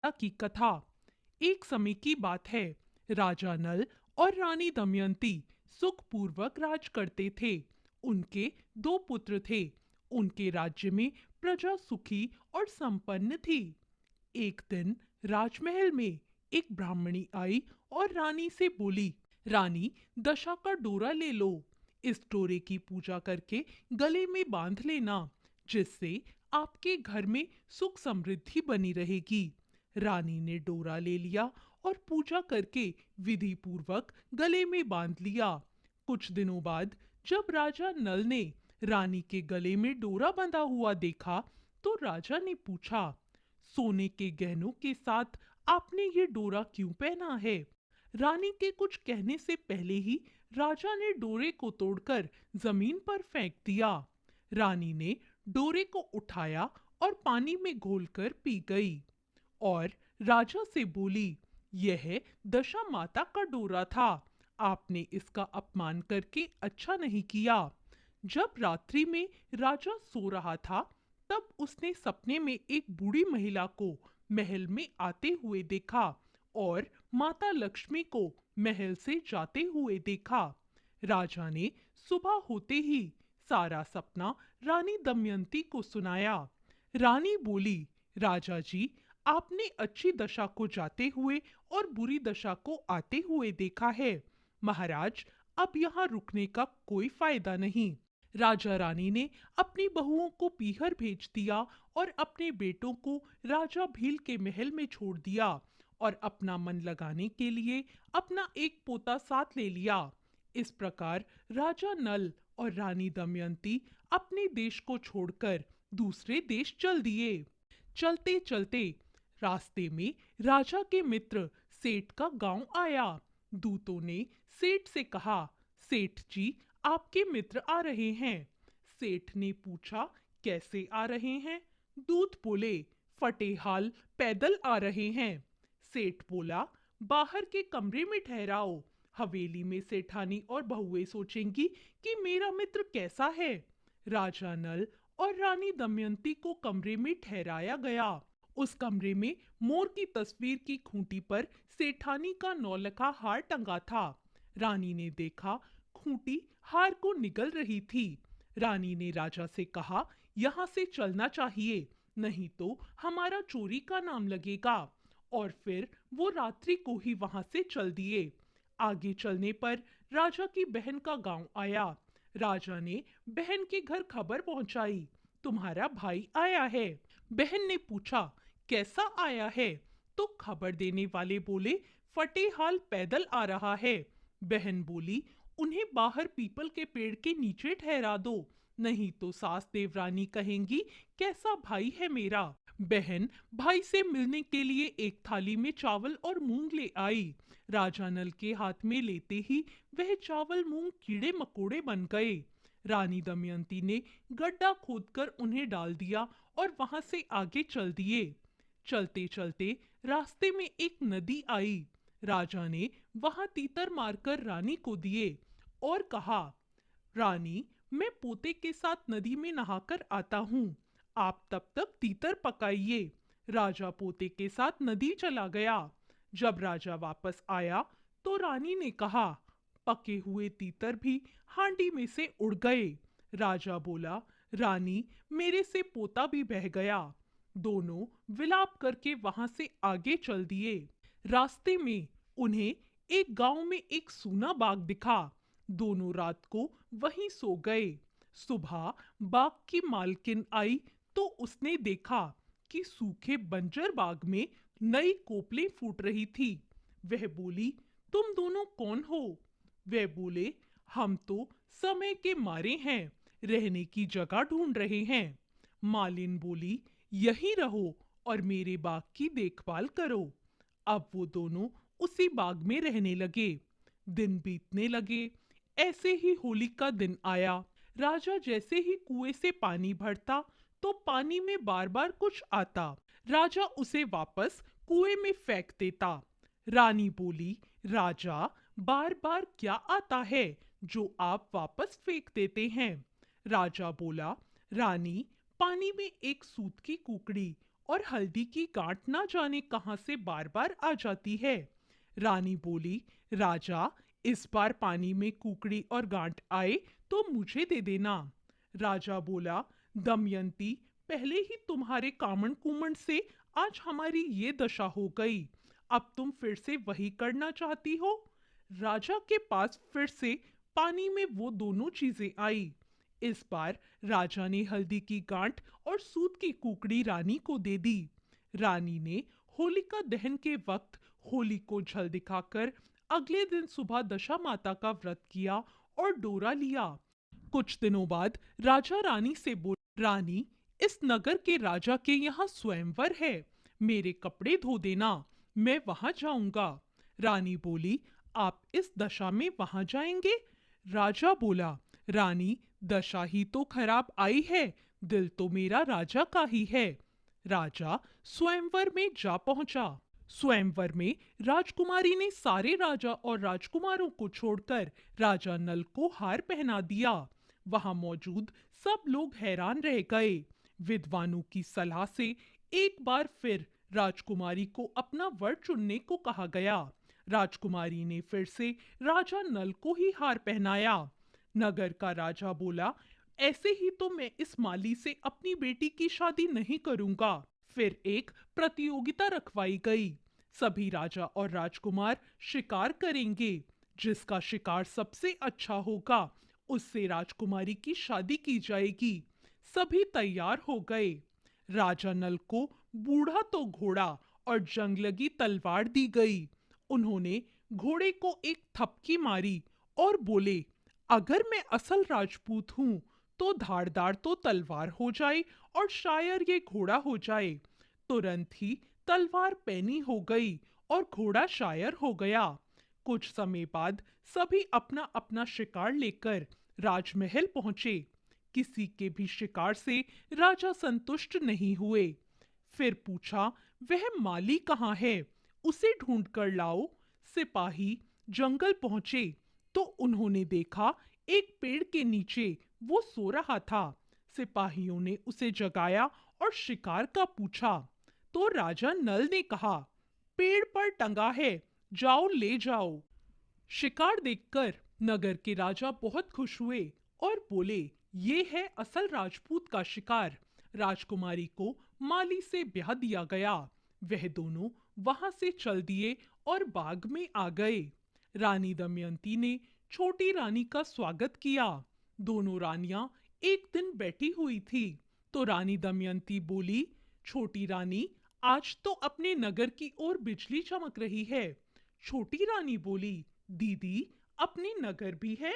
की कथा। एक समय की बात है। राजा नल और रानी दमयंती सुखपूर्वक राज करते थे। उनके दो पुत्र थे। उनके राज्य में प्रजा सुखी और संपन्न थी। एक दिन राजमहल में एक ब्राह्मणी आई और रानी से बोली, रानी, दशा का डोरा ले लो। इस डोरे की पूजा करके गले में बांध लेना, जिससे आपके घर में सुख समृद्धि बनी रहेगी। रानी ने डोरा ले लिया और पूजा करके विधि पूर्वक गले में बांध लिया। कुछ दिनों बाद जब राजा नल ने रानी के गले में डोरा बंधा हुआ देखा, तो राजा ने पूछा, सोने के गहनों के साथ आपने ये डोरा क्यों पहना है? रानी के कुछ कहने से पहले ही राजा ने डोरे को तोड़कर जमीन पर फेंक दिया। रानी ने डोरे को उठाया और पानी में घोलकर पी गई और राजा से बोली, यह दशा माता का डोरा था। आपने इसका अपमान करके अच्छा नहीं किया। जब रात्रि में राजा सो रहा था, तब उसने सपने में एक बूढ़ी महिला को महल में आते हुए देखा और माता लक्ष्मी को महल से जाते हुए देखा। राजा ने सुबह होते ही सारा सपना रानी दमयंती को सुनाया। रानी बोली, राजा जी, आपने अच्छी दशा को जाते हुए और बुरी दशा को आते हुए देखा है। महाराज, अब यहाँ रुकने का कोई फायदा नहीं। राजा रानी ने अपनी बहुओं को पीहर भेज दिया और अपने बेटों को राजा भील के महल में छोड़ दिया और अपना मन लगाने के लिए अपना एक पोता साथ ले लिया। इस प्रकार राजा नल और रानी दमयंती अपने देश को छोड़कर दूसरे देश चल दिए। चलते चलते रास्ते में राजा के मित्र सेठ का गांव आया। दूतों ने सेठ से कहा, सेठ जी, आपके मित्र आ रहे हैं। सेठ ने पूछा, कैसे आ रहे हैं? दूत बोले, फटे हाल पैदल आ रहे हैं। सेठ बोला, बाहर के कमरे में ठहराओ। हवेली में सेठानी और बहुएं सोचेंगी कि मेरा मित्र कैसा है। राजा नल और रानी दमयंती को कमरे में ठहराया गया। उस कमरे में मोर की तस्वीर की खूंटी पर सेठानी का नौलखा हार टंगा था। रानी ने देखा, खूंटी हार को निगल रही थी। रानी ने राजा से कहा, यहाँ से चलना चाहिए, नहीं तो हमारा चोरी का नाम लगेगा। और फिर वो रात्रि को ही वहां से चल दिए। आगे चलने पर राजा की बहन का गांव आया। राजा ने बहन के घर खबर पहुंचाई, तुम्हारा भाई आया है। बहन ने पूछा, कैसा आया है? तो खबर देने वाले बोले, फटे हाल पैदल आ रहा है। बहन बोली, उन्हें बाहर पीपल के पेड़ के नीचे ठहरा दो, नहीं तो सास देवरानी कहेंगी, कैसा भाई है मेरा। बहन भाई से मिलने के लिए एक थाली में चावल और मूंग ले आई। राजा नल के हाथ में लेते ही वह चावल मूंग कीड़े मकोड़े बन गए। रानी दमयंती ने गड्ढा खोदकर उन्हें डाल दिया और वहां से आगे चल दिए। चलते चलते रास्ते में एक नदी आई। राजा ने वहां तीतर मारकर रानी को दिए और कहा, रानी, मैं पोते के साथ नदी में नहाकर आता हूँ, आप तब तक तीतर पकाइए। राजा पोते के साथ नदी चला गया। जब राजा वापस आया तो रानी ने कहा, पके हुए तीतर भी हांडी में से उड़ गए। राजा बोला, रानी, मेरे से पोता भी बह गया। दोनों विलाप करके वहां से आगे चल दिए। रास्ते में उन्हें एक गांव में एक सूना बाग दिखा। दोनों रात को वहीं सो गए। सुबह बाग की मालकिन आई तो उसने देखा कि सूखे बंजर बाग में नई कोपलें फूट रही थी। वह बोली, तुम दोनों कौन हो? वे बोले, हम तो समय के मारे हैं, रहने की जगह ढूंढ रहे हैं। मालिन बोली, यहीं रहो और मेरे बाग की देखभाल करो। अब वो दोनों उसी बाग में रहने लगे। दिन बीतने लगे। ऐसे ही होली का दिन आया। राजा जैसे ही कुएं से पानी भरता तो पानी में बार बार कुछ आता। राजा उसे वापस कुएं में फेंक देता। रानी बोली, राजा, बार बार क्या आता है जो आप वापस फेंक देते हैं? राजा बोला, रानी, पानी में एक सूत की कुकड़ी और हल्दी की गांठ ना जाने कहां से बार बार आ जाती है। रानी बोली, राजा, इस बार पानी में कुकड़ी और गांठ आए तो मुझे दे देना। राजा बोला, दमयंती, पहले ही तुम्हारे कामण कुमण से आज हमारी ये दशा हो गई, अब तुम फिर से वही करना चाहती हो? राजा के पास फिर से पानी में वो दोनों चीजें आई। इस बार राजा ने हल्दी की गांठ और सूत की कुकड़ी रानी को दे दी। रानी ने होलिका दहन के वक्त होली को जल दिखाकर अगले दिन सुबह दशा माता का व्रत किया और डोरा लिया। कुछ दिनों बाद राजा रानी से बोले, रानी, इस नगर के राजा के यहाँ स्वयंवर है, मेरे कपड़े धो देना, मैं वहां जाऊंगा। रानी बोली, आप इस दशा में वहां जाएंगे? राजा बोला, रानी, दशा ही तो खराब आई है, दिल तो मेरा राजा का ही है। राजा स्वयंवर में जा पहुंचा। स्वयंवर में राजकुमारी ने सारे राजा और राजकुमारों को छोड़कर राजा नल को हार पहना दिया। वहां मौजूद सब लोग हैरान रह गए। विद्वानों की सलाह से एक बार फिर राजकुमारी को अपना वर चुनने को कहा गया। राजकुमारी ने फिर से राजा नल को ही हार पहनाया। नगर का राजा बोला, ऐसे ही तो मैं इस माली से अपनी बेटी की शादी नहीं करूंगा। फिर एक प्रतियोगिता रखवाई गई। सभी राजा और राजकुमार शिकार करेंगे। जिसका शिकार सबसे अच्छा होगा उससे राजकुमारी की शादी की जाएगी। सभी तैयार हो गए। राजा नल को बूढ़ा तो घोड़ा और जंग लगी तलवार दी गई। उन्होंने घोड़े को एक थपकी मारी और बोले, अगर मैं असल राजपूत हूं तो धारदार तो तलवार हो जाए और शायर ये घोड़ा हो जाए। तुरंत ही तलवार पैनी हो गई और घोड़ा शायर हो गया। कुछ समय बाद सभी अपना अपना शिकार लेकर राजमहल पहुंचे। किसी के भी शिकार से राजा संतुष्ट नहीं हुए। फिर पूछा, वह माली कहाँ है, उसे ढूंढ कर लाओ। सिपाही जंगल पहुंचे तो उन्होंने देखा एक पेड़ के नीचे वो सो रहा था। सिपाहियों ने उसे जगाया और शिकार का पूछा तो राजा नल ने कहा, पेड़ पर टंगा है, जाओ ले जाओ। शिकार देखकर नगर के राजा बहुत खुश हुए और बोले, ये है असल राजपूत का शिकार। राजकुमारी को माली से ब्याह दिया गया। वह दोनों वहां से चल दिए और बाग में आ गए। रानी दमयंती ने छोटी रानी का स्वागत किया। दोनों रानियां एक दिन बैठी हुई थी तो रानी दमयंती बोली, छोटी रानी, आज तो अपने नगर की ओर बिजली चमक रही है। छोटी रानी बोली, दीदी, अपने नगर भी है?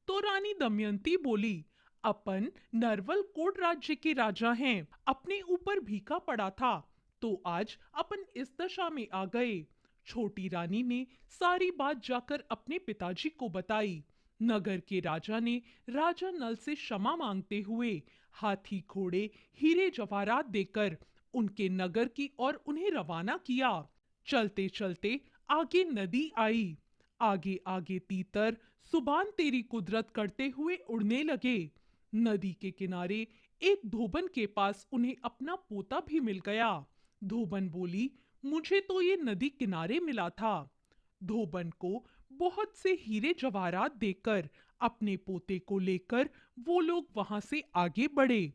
तो रानी दमयंती बोली, अपन नरवल कोट राज्य के राजा हैं, अपने ऊपर भीखा पड़ा था तो आज अपन इस दशा में आ गए। छोटी रानी ने सारी बात जाकर अपने पिताजी को बताई। नगर के राजा ने राजा नल से क्षमा मांगते हुए हाथी घोड़े हीरे जवाहरात देकर उनके नगर की ओर उन्हें रवाना किया। चलते चलते आगे नदी आई। आगे आगे तीतर सुबान तेरी कुदरत करते हुए उड़ने लगे। नदी के किनारे एक धोबन के पास उन्हें अपना पोता भी मिल गया। धोबन बोली, मुझे तो ये नदी किनारे मिला था। धोबन को बहुत से हीरे जवाहरात देकर अपने पोते को लेकर वो लोग वहां से आगे बढ़े।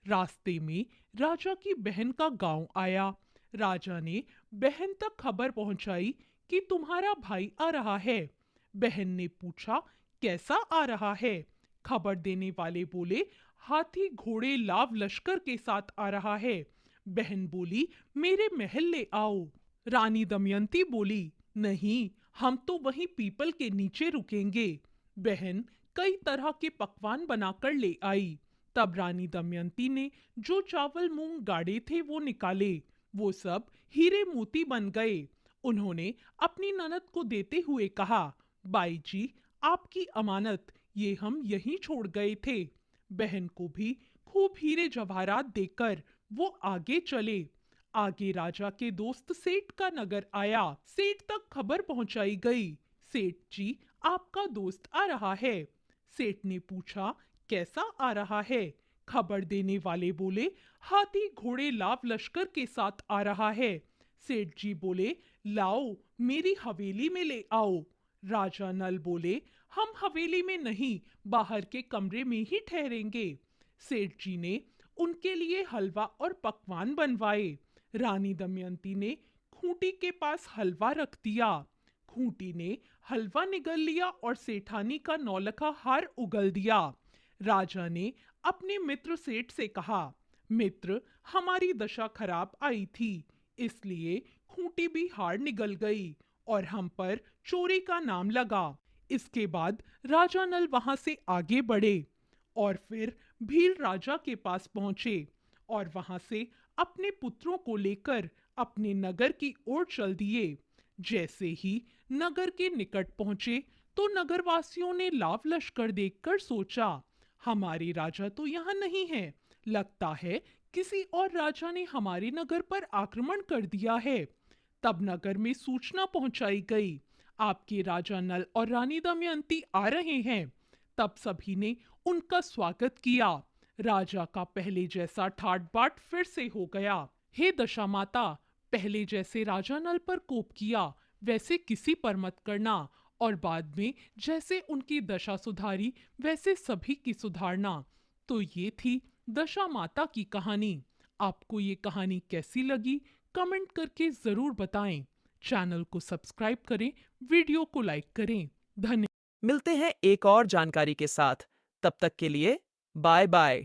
रास्ते में राजा की बहन का गांव आया। राजा ने बहन तक खबर पहुंचाई कि तुम्हारा भाई आ रहा है। बहन ने पूछा, कैसा आ रहा है? खबर देने वाले बोले, हाथी घोड़े लाव लश्कर के साथ आ रहा है। बहन बोली, मेरे महल ले आओ। रानी दमयंती बोली, नहीं, हम तो वहीं पीपल के नीचे रुकेंगे। बहन कई तरह के पकवान बनाकर ले आई। तब रानी दमयंती ने जो चावल मूंग गाड़े थे वो निकाले। वो सब हीरे मोती बन गए। उन्होंने अपनी ननद को देते हुए कहा, बाई जी, आपकी अमानत, ये हम यहीं छोड़ गए थे। बहन को भी खूब हीरे जवाहरात देकर वो आगे चले। आगे राजा के दोस्त सेठ का नगर आया। सेठ तक खबर पहुंचाई गई, सेठ जी, आपका दोस्त आ रहा है। सेठ ने पूछा, कैसा आ रहा है? खबर देने वाले बोले, हाथी घोड़े लाव लश्कर के साथ आ रहा है। सेठ जी बोले, लाओ मेरी हवेली में ले आओ। राजा नल बोले, हम हवेली में नहीं, बाहर के कमरे में ही ठहरेंगे। सेठ जी ने उनके लिए हलवा और पकवान बनवाए। रानी दमयंती ने खूंटी के पास हलवा रख दिया। खूंटी ने हलवा निगल लिया और सेठानी का नौलखा हार उगल दिया। राजा ने अपने मित्र सेठ से कहा, मित्र, हमारी दशा खराब आई थी, इसलिए खूंटी भी हार निगल गई और हम पर चोरी का नाम लगा। इसके बाद राजा नल वहां से आगे बढ़े और फिर भील राजा के पास पहुंचे और वहां से अपने पुत्रों को लेकर अपने नगर की ओर चल दिए। जैसे ही नगर के निकट पहुंचे तो नगरवासियों ने लाव लश्कर देखकर सोचा, हमारे राजा तो यहाँ नहीं है, लगता है किसी और राजा ने हमारे नगर पर आक्रमण कर दिया है। तब नगर में सूचना पहुंचाई गई, आपके राजा नल और रानी दमयंती आ रहे हैं। तब सभी ने उनका स्वागत किया। राजा का पहले जैसा ठाट बाट फिर से हो गया। हे दशा माता, पहले जैसे राजा नल पर कोप किया वैसे किसी पर मत करना, और बाद में जैसे उनकी दशा सुधारी वैसे सभी की सुधारना। तो ये थी दशा माता की कहानी। आपको ये कहानी कैसी लगी कमेंट करके जरूर बताएं। चैनल को सब्सक्राइब करें, वीडियो को लाइक करें। धन्यवाद। मिलते हैं एक और जानकारी के साथ। तब तक के लिए बाय बाय।